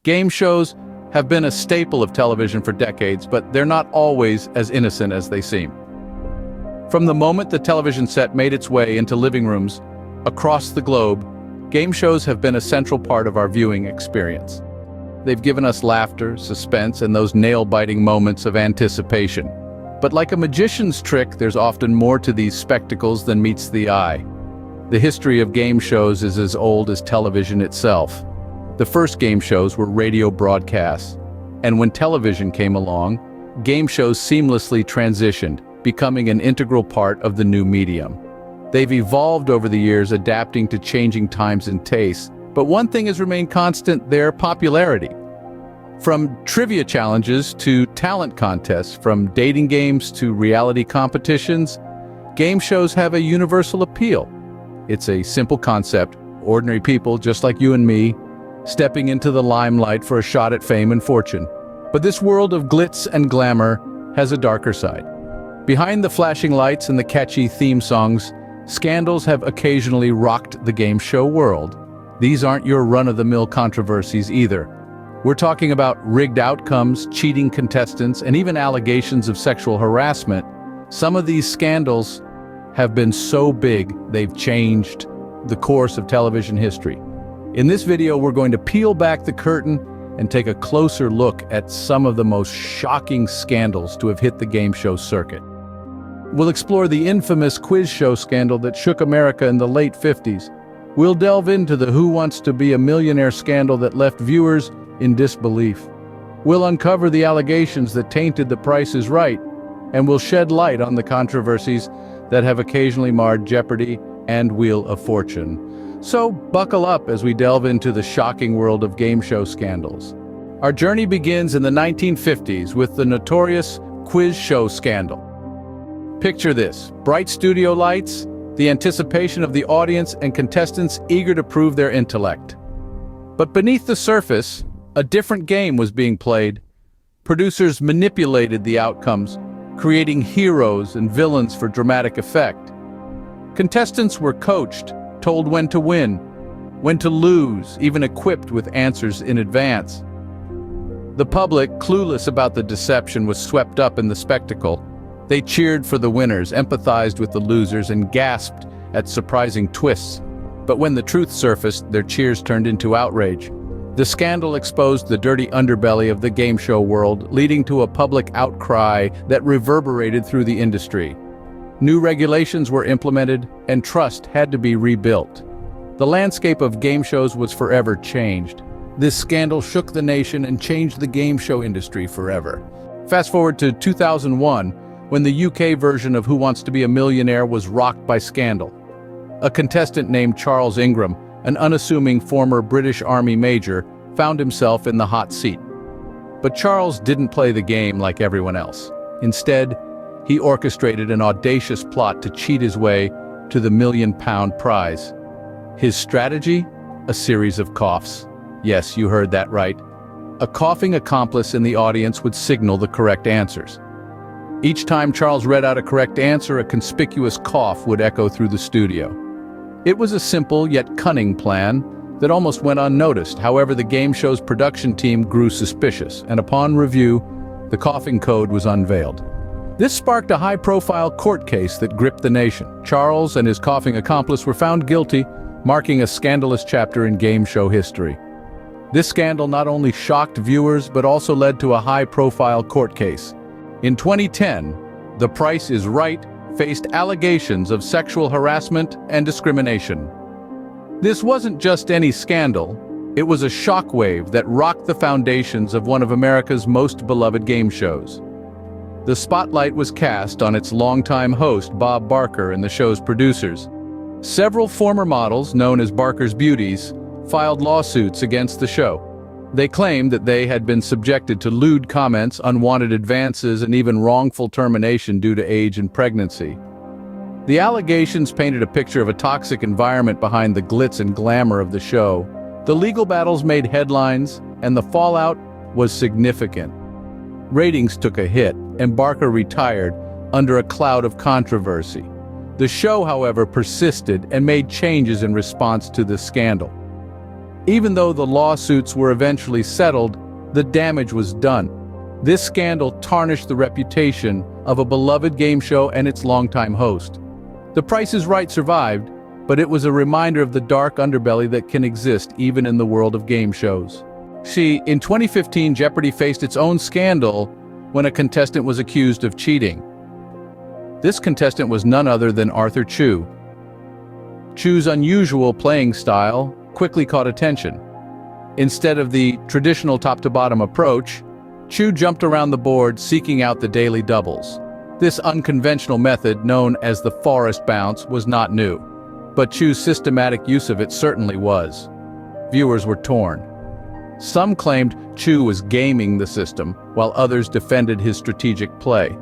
Game shows have been a staple of television for decades, but they're not always as innocent as they seem. From the moment the television set made its way into living rooms across the globe, game shows have been a central part of our viewing experience. They've given us laughter, suspense, and those nail-biting moments of anticipation. But like a magician's trick, there's often more to these spectacles than meets the eye. The history of game shows is as old as television itself. The first game shows were radio broadcasts, and when television came along, game shows seamlessly transitioned, becoming an integral part of the new medium. They've evolved over the years, adapting to changing times and tastes, but one thing has remained constant: their popularity. From trivia challenges to talent contests, from dating games to reality competitions, game shows have a universal appeal. It's a simple concept: ordinary people just like you and me, stepping into the limelight for a shot at fame and fortune. But this world of glitz and glamour has a darker side. Behind the flashing lights and the catchy theme songs, scandals have occasionally rocked the game show world. These aren't your run-of-the-mill controversies either. We're talking about rigged outcomes, cheating contestants, and even allegations of sexual harassment. Some of these scandals have been so big, they've changed the course of television history. In this video, we're going to peel back the curtain and take a closer look at some of the most shocking scandals to have hit the game show circuit. We'll explore the infamous quiz show scandal that shook America in the late 50s. We'll delve into the Who Wants to Be a Millionaire scandal that left viewers in disbelief. We'll uncover the allegations that tainted The Price is Right, and we'll shed light on the controversies that have occasionally marred Jeopardy and Wheel of Fortune. So buckle up as we delve into the shocking world of game show scandals. Our journey begins in the 1950s with the notorious quiz show scandal. Picture this: bright studio lights, the anticipation of the audience, and contestants eager to prove their intellect. But beneath the surface, a different game was being played. Producers manipulated the outcomes, creating heroes and villains for dramatic effect. Contestants were coached, told when to win, when to lose, even equipped with answers in advance. The public, clueless about the deception, was swept up in the spectacle. They cheered for the winners, empathized with the losers, and gasped at surprising twists. But when the truth surfaced, their cheers turned into outrage. The scandal exposed the dirty underbelly of the game show world, leading to a public outcry that reverberated through the industry. New regulations were implemented, and trust had to be rebuilt. The landscape of game shows was forever changed. This scandal shook the nation and changed the game show industry forever. Fast forward to 2001, when the UK version of Who Wants to Be a Millionaire was rocked by scandal. A contestant named Charles Ingram, an unassuming former British Army major, found himself in the hot seat. But Charles didn't play the game like everyone else. Instead, he orchestrated an audacious plot to cheat his way to the £1 million prize. His strategy? A series of coughs. Yes, you heard that right. A coughing accomplice in the audience would signal the correct answers. Each time Charles read out a correct answer, a conspicuous cough would echo through the studio. It was a simple yet cunning plan that almost went unnoticed. However, the game show's production team grew suspicious, and upon review, the coughing code was unveiled. This sparked a high-profile court case that gripped the nation. Charles and his coughing accomplice were found guilty, marking a scandalous chapter in game show history. This scandal not only shocked viewers, but also led to a high-profile court case. In 2010, The Price is Right faced allegations of sexual harassment and discrimination. This wasn't just any scandal, it was a shockwave that rocked the foundations of one of America's most beloved game shows. The spotlight was cast on its longtime host, Bob Barker, and the show's producers. Several former models, known as Barker's Beauties, filed lawsuits against the show. They claimed that they had been subjected to lewd comments, unwanted advances, and even wrongful termination due to age and pregnancy. The allegations painted a picture of a toxic environment behind the glitz and glamour of the show. The legal battles made headlines, and the fallout was significant. Ratings took a hit, and Barker retired under a cloud of controversy. The show, however, persisted and made changes in response to the scandal. Even though the lawsuits were eventually settled, the damage was done. This scandal tarnished the reputation of a beloved game show and its longtime host. The Price is Right survived, but it was a reminder of the dark underbelly that can exist even in the world of game shows. See, in 2015, Jeopardy faced its own scandal when a contestant was accused of cheating. This contestant was none other than Arthur Chu. Chu's unusual playing style quickly caught attention. Instead of the traditional top-to-bottom approach, Chu jumped around the board seeking out the daily doubles. This unconventional method, known as the forest bounce, was not new, but Chu's systematic use of it certainly was. Viewers were torn. Some claimed Chu was gaming the system, while others defended his strategic play.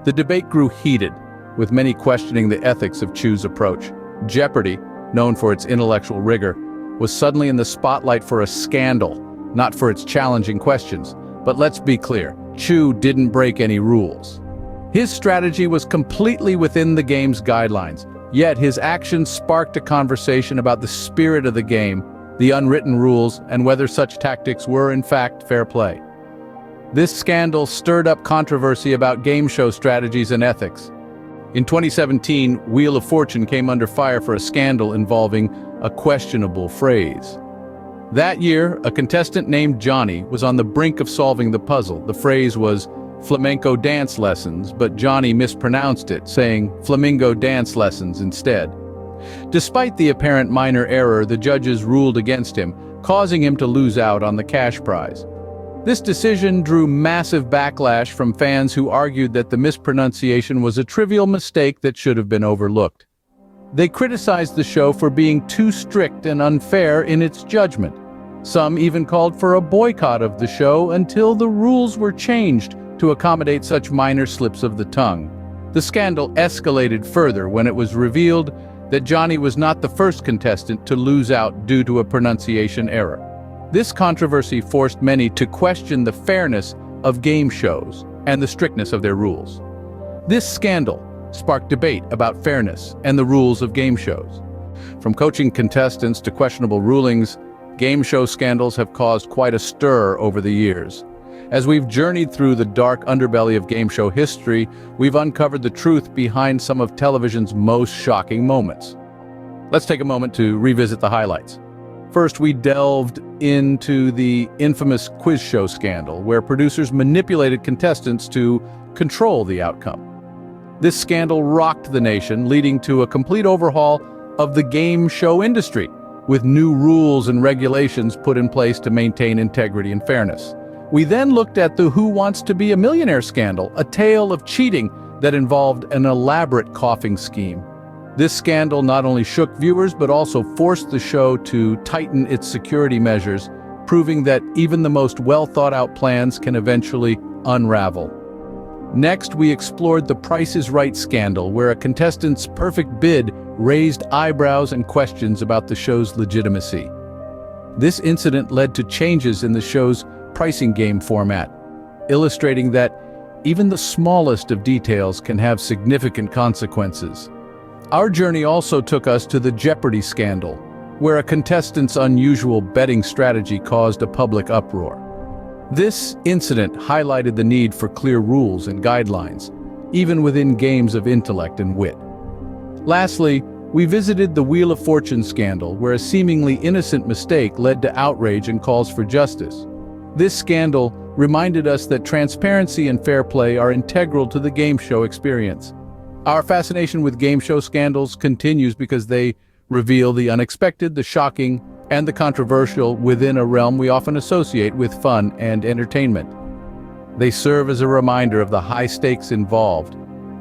The debate grew heated, with many questioning the ethics of Chu's approach. Jeopardy, known for its intellectual rigor, was suddenly in the spotlight for a scandal, not for its challenging questions. But let's be clear, Chu didn't break any rules. His strategy was completely within the game's guidelines, yet his actions sparked a conversation about the spirit of the game, the unwritten rules, and whether such tactics were in fact fair play. This scandal stirred up controversy about game show strategies and ethics. In 2017, Wheel of Fortune came under fire for a scandal involving a questionable phrase. That year, a contestant named Johnny was on the brink of solving the puzzle. The phrase was flamenco dance lessons, but Johnny mispronounced it, saying flamingo dance lessons instead. Despite the apparent minor error, the judges ruled against him, causing him to lose out on the cash prize. This decision drew massive backlash from fans who argued that the mispronunciation was a trivial mistake that should have been overlooked. They criticized the show for being too strict and unfair in its judgment. Some even called for a boycott of the show until the rules were changed to accommodate such minor slips of the tongue. The scandal escalated further when it was revealed that Johnny was not the first contestant to lose out due to a pronunciation error. This controversy forced many to question the fairness of game shows and the strictness of their rules. This scandal sparked debate about fairness and the rules of game shows. From coaching contestants to questionable rulings, game show scandals have caused quite a stir over the years. As we've journeyed through the dark underbelly of game show history, we've uncovered the truth behind some of television's most shocking moments. Let's take a moment to revisit the highlights. First, we delved into the infamous quiz show scandal, where producers manipulated contestants to control the outcome. This scandal rocked the nation, leading to a complete overhaul of the game show industry, with new rules and regulations put in place to maintain integrity and fairness. We then looked at the Who Wants to Be a Millionaire scandal, a tale of cheating that involved an elaborate coughing scheme. This scandal not only shook viewers but also forced the show to tighten its security measures, proving that even the most well-thought-out plans can eventually unravel. Next, we explored the Price is Right scandal, where a contestant's perfect bid raised eyebrows and questions about the show's legitimacy. This incident led to changes in the show's pricing game format, illustrating that even the smallest of details can have significant consequences. Our journey also took us to the Jeopardy scandal, where a contestant's unusual betting strategy caused a public uproar. This incident highlighted the need for clear rules and guidelines, even within games of intellect and wit. Lastly, we visited the Wheel of Fortune scandal, where a seemingly innocent mistake led to outrage and calls for justice. This scandal reminded us that transparency and fair play are integral to the game show experience. Our fascination with game show scandals continues because they reveal the unexpected, the shocking, and the controversial within a realm we often associate with fun and entertainment. They serve as a reminder of the high stakes involved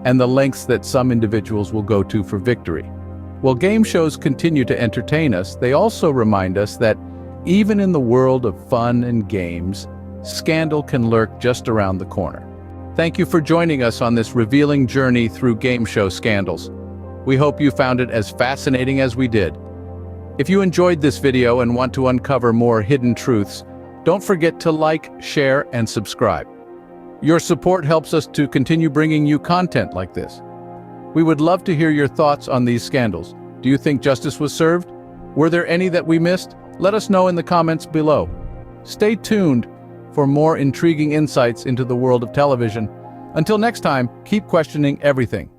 and the lengths that some individuals will go to for victory. While game shows continue to entertain us, they also remind us that even in the world of fun and games, scandal can lurk just around the corner. Thank you for joining us on this revealing journey through game show scandals. We hope you found it as fascinating as we did. If you enjoyed this video and want to uncover more hidden truths, don't forget to like, share, and subscribe. Your support helps us to continue bringing you content like this. We would love to hear your thoughts on these scandals. Do you think justice was served? Were there any that we missed? Let us know in the comments below. Stay tuned for more intriguing insights into the world of television. Until next time, keep questioning everything.